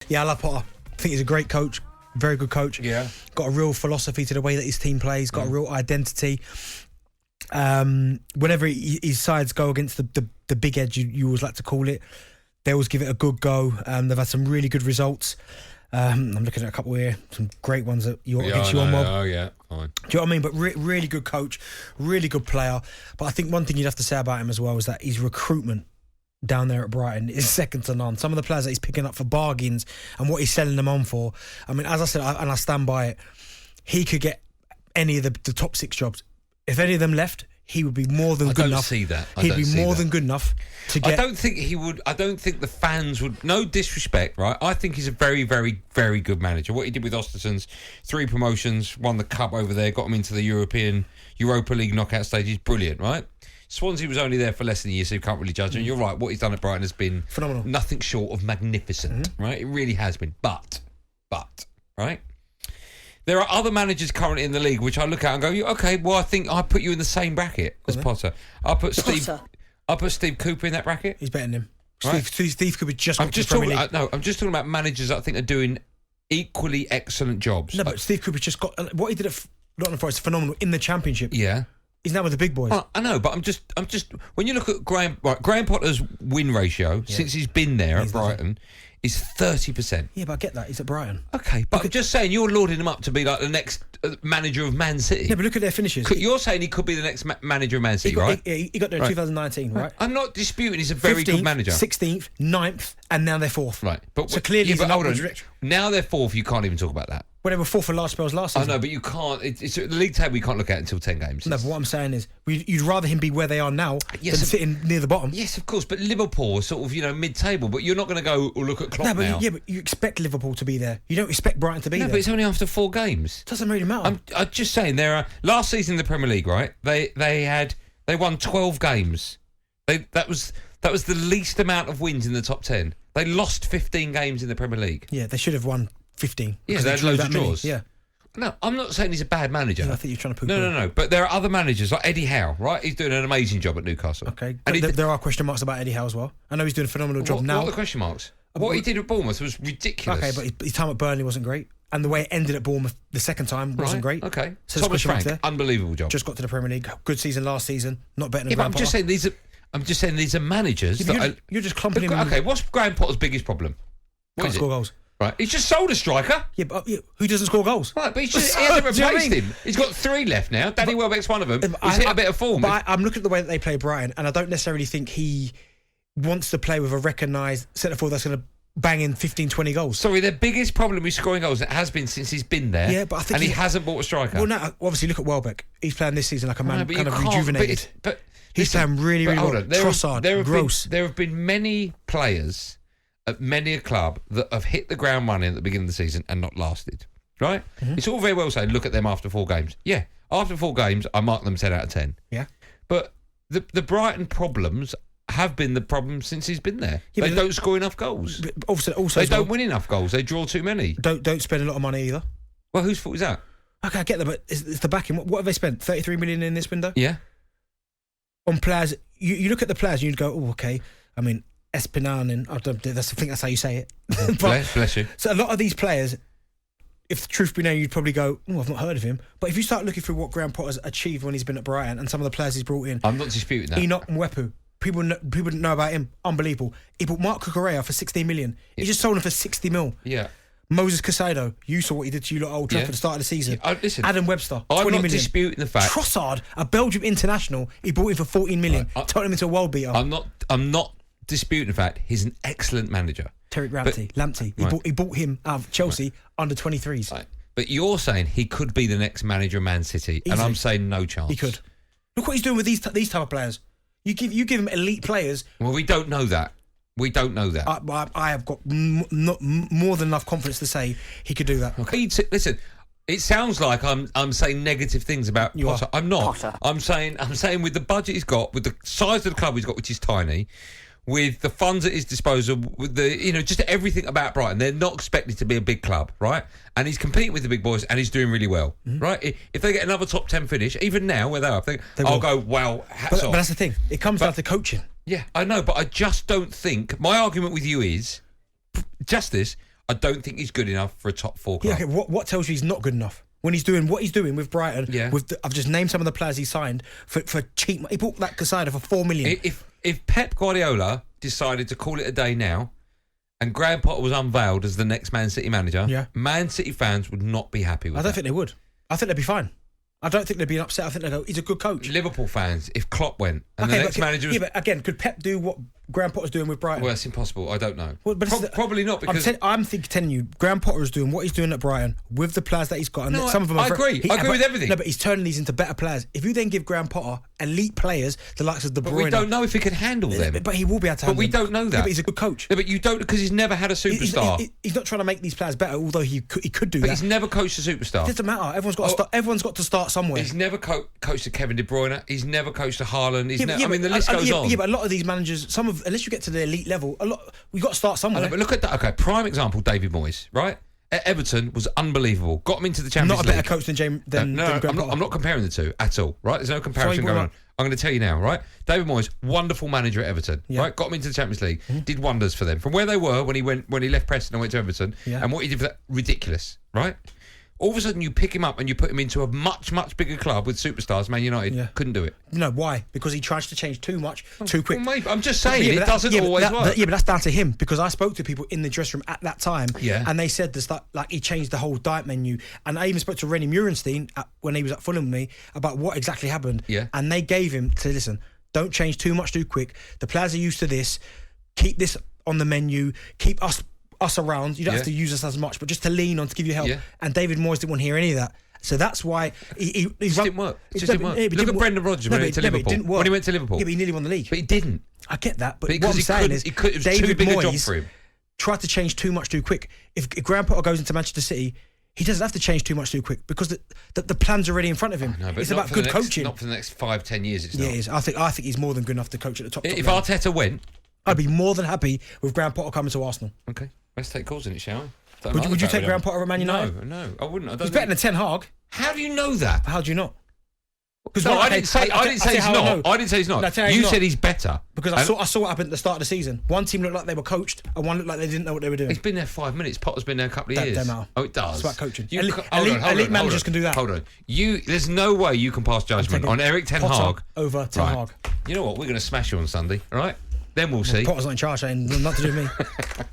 Yeah, I love Potter. I think he's a great coach, very good coach. Yeah. Got a real philosophy to the way that his team plays, got a real identity. Whenever his sides go against the big edge, you always like to call it, they always give it a good go. They've had some really good results. I'm looking at a couple here, some great ones that against your mob. Oh, yeah, fine. Do you know what I mean? But really good coach, really good player. But I think one thing you'd have to say about him as well is that his recruitment down there at Brighton is second to none. Some of the players that he's picking up for bargains and what he's selling them on for. I mean, as I said, and I stand by it, he could get any of the top 6 jobs. If any of them left, he would be more than good enough. I don't see that. He'd be more than good enough to get... I don't think he would... I don't think the fans would... No disrespect, right? I think he's a very, very, very good manager. What he did with Ostersund's 3 promotions, won the cup over there, got him into the Europa League knockout stage, is brilliant, right? Swansea was only there for less than a year, so you can't really judge him. You're right, what he's done at Brighton has been... phenomenal. Nothing short of magnificent, right? It really has been. But, right? There are other managers currently in the league which I look at and go, okay, well, I think I put you in the same bracket as Potter. I put Steve Cooper in that bracket. He's better than him. Right? Steve Cooper just got to the Premier League. I'm just talking about managers that I think are doing equally excellent jobs. No, but Steve Cooper just got... What he did at Nottingham Forest is phenomenal in the Championship. Yeah. He's now with the big boys. I know, but I'm just when you look at Graham Potter's win ratio since he's been there at Brighton is 30%. Yeah, but I get that. He's at Brighton. Okay, but I'm just saying you're lauding him up to be like the next manager of Man City. Yeah, but look at their finishes. You're saying he could be the next manager of Man City, right? He got there in 2019, right? I'm not disputing he's a very 15th, good manager. 16th, 9th, and now they're 4th. Right. But so clearly he's an upward direction. Now they're 4th, you can't even talk about that. Well, they were 4th for last spells last season. I know, but you can't... It's the league table you can't look at until 10 games. No, but what I'm saying is you'd rather him be where they are now than sitting near the bottom. Yes, of course, but Liverpool are sort of, mid-table, but you're not going to go or look at Klopp now. Yeah, but you expect Liverpool to be there. You don't expect Brighton to be there. No, but it's only after 4 games. Doesn't really matter. I'm just saying, last season in the Premier League, right, they won 12 games. That was the least amount of wins in the top 10. They lost 15 games in the Premier League. Yeah, they should have won 15. Yeah, they had loads of draws. Yeah. No, I'm not saying he's a bad manager. Yeah, I think you're trying to poo-poo. No. But there are other managers like Eddie Howe, right? He's doing an amazing job at Newcastle. Okay. And there are question marks about Eddie Howe as well. I know he's doing a phenomenal job now. What are the question marks? What he did at Bournemouth was ridiculous. Okay, but his time at Burnley wasn't great. And the way it ended at Bournemouth the second time wasn't great. Okay. So Thomas Frank, unbelievable job. Just got to the Premier League. Good season last season. Not better than Graham Potter. I'm just saying these are managers. You're just clumping him. Okay, what's Graham Potter's biggest problem? Can't score goals. Right, he's just sold a striker. Yeah, but who doesn't score goals? Right, but he hasn't replaced him. He's got 3 left now. Danny Welbeck's one of them. He's hit a bit of form. But I'm looking at the way that they play Brighton, and I don't necessarily think he wants to play with a recognised centre forward that's going to bang in 15, 20 goals. Sorry, their biggest problem with scoring goals, it has been since he's been there. Yeah, but I think he hasn't bought a striker. Well, no, obviously look at Welbeck. He's playing this season like a man kind of rejuvenated. But he's playing really, really well. Trossard, Gross. There have been many players at many a club that have hit the ground running at the beginning of the season and not lasted. Right? Mm-hmm. It's all very well saying, look at them after 4 games. Yeah, after 4 games, I mark them 10 out of 10. Yeah. But the Brighton problems have been the problem since he's been there. Yeah, they don't score enough goals. Also, they don't win enough goals. They draw too many. Don't spend a lot of money either. Well, whose fault is that? Okay, I get that, but it's the backing. What have they spent? 33 million in this window? Yeah. On players, you look at the players and you'd go, oh, okay. I mean, Espinan, and I think that's how you say it. But, bless you. So a lot of these players, if the truth be known, you'd probably go, oh, I've not heard of him. But if you start looking through what Graham Potter's achieved when he's been at Brighton and some of the players he's brought in, I'm not disputing that. Enoch Mwepu, people didn't know about him. Unbelievable. He bought Mark Cucurella for 16 million. He just sold him for 60 mil. Yeah. Moses Caicedo, you saw what he did to you at Old Trafford at the start of the season. Listen, Adam Webster, 20 I'm not million. disputing the fact. Trossard, a Belgium international, he bought him for 14 million. Turned him into a world beater. I'm not disputing the fact he's an excellent manager. Terry Lamptey. He bought him out of Chelsea under 23s. Right. But you're saying he could be the next manager of Man City, and I'm saying no chance. He could. Look what he's doing with these type of players. You give him elite players. Well, we don't know that. I have got more than enough confidence to say he could do that. Okay. Listen, it sounds like I'm saying negative things about Potter. I'm not. Potter. I'm saying with the budget he's got, with the size of the club he's got, which is tiny, with the funds at his disposal, with the just everything about Brighton, they're not expected to be a big club, right? And he's competing with the big boys, and he's doing really well, right? If they get another top 10 finish, even now where they are, I'll go, wow, hats off. But that's the thing. It comes down to coaching. Yeah, I know, but I just don't think... My argument with you is, just this, I don't think he's good enough for a top 4 club. Yeah, okay, what tells you he's not good enough? When he's doing what he's doing with Brighton, I've just named some of the players he signed for cheap. He bought that Casada for $4 million. If Pep Guardiola decided to call it a day now, and Graham Potter was unveiled as the next Man City manager, Man City fans would not be happy with that. I don't think they would. I think they'd be fine. I don't think they'd be upset. I think they'd go, he's a good coach. Liverpool fans, if Klopp went and the next manager was... Yeah, but again, could Pep do what Graham Potter's doing with Brighton? Well, it's impossible. I don't know. Well, but probably not, because... I'm telling you, Graham Potter is doing what he's doing at Brighton with the players that he's got. And some of them I agree. I agree with everything. No, but he's turning these into better players. If you then give Graham Potter elite players, the likes of De Bruyne... But we don't know if he can handle them. But he will be able to handle them. But we don't know that. Yeah, but he's a good coach. Yeah, but you don't, because he's never had a superstar. He's not trying to make these players better, although he could do but that. He's never coached a superstar. It doesn't matter. Everyone's got to start somewhere. He's never coached a Kevin De Bruyne. He's never coached a Haaland. I mean, the list goes on. Yeah, but a lot of these managers, unless you get to the elite level, we got to start somewhere. But look at that. Okay, prime example, David Moyes, right? At Everton was unbelievable. Got him into the Champions League. Not a better coach than I'm not comparing the two at all, right? There's no comparison going on. I'm going to tell you now, right? David Moyes, wonderful manager at Everton, right? Got him into the Champions League, did wonders for them. From where they were when he left Preston and went to Everton, and what he did for that, ridiculous, right? All of a sudden, you pick him up and you put him into a much, much bigger club with superstars. Man United couldn't do it. No, why? Because he tries to change too much, too quick. Well, mate, I'm just saying, it doesn't always work. But that's down to him, because I spoke to people in the dressing room at that time, and they said this, like he changed the whole diet menu. And I even spoke to Rennie Murenstein when he was at Fulham with me about what exactly happened. Yeah. And they gave him to listen, don't change too much too quick. The players are used to this. Keep this on the menu. Keep us around. You don't have to use us as much, but just to lean on to give you help. And David Moyes didn't want to hear any of that. So that's why it didn't work. It just didn't work. Look at Brendan Rodgers when he went to Liverpool. When he went to Liverpool. Yeah, but he nearly won the league. But he didn't. I get that. But because what I'm saying is, it was David too big Moyes a job for him. Tried to change too much too quick. If Graham Potter goes into Manchester City, he doesn't have to change too much too quick, because the plan's already in front of him. No, but it's about good coaching. Not for the next 5-10 years. It's not. Yeah, it is. I think he's more than good enough to coach at the top. If Arteta went, I'd be more than happy with Graham Potter coming to Arsenal. Okay, let's take calls in it, shall we? Would you take Graham Potter at Man United? No, I wouldn't. He's better than Ten Hag. How do you know that? How do you not? No, I didn't say he's not. I didn't say he's not. You said he's better. Because I saw what happened at the start of the season. One team looked like they were coached, and one looked like they didn't know what they were doing. He's been there 5 minutes. Potter's been there a couple of years. Don't matter. Oh, it does. It's about coaching. Elite managers can do that. Hold on. There's no way you can pass judgment on Eric Ten Hag over Ten Hag. You know what? We're going to smash you on Sunday, all right? Then we'll see. Potter's not in charge, ain't nothing to do with me.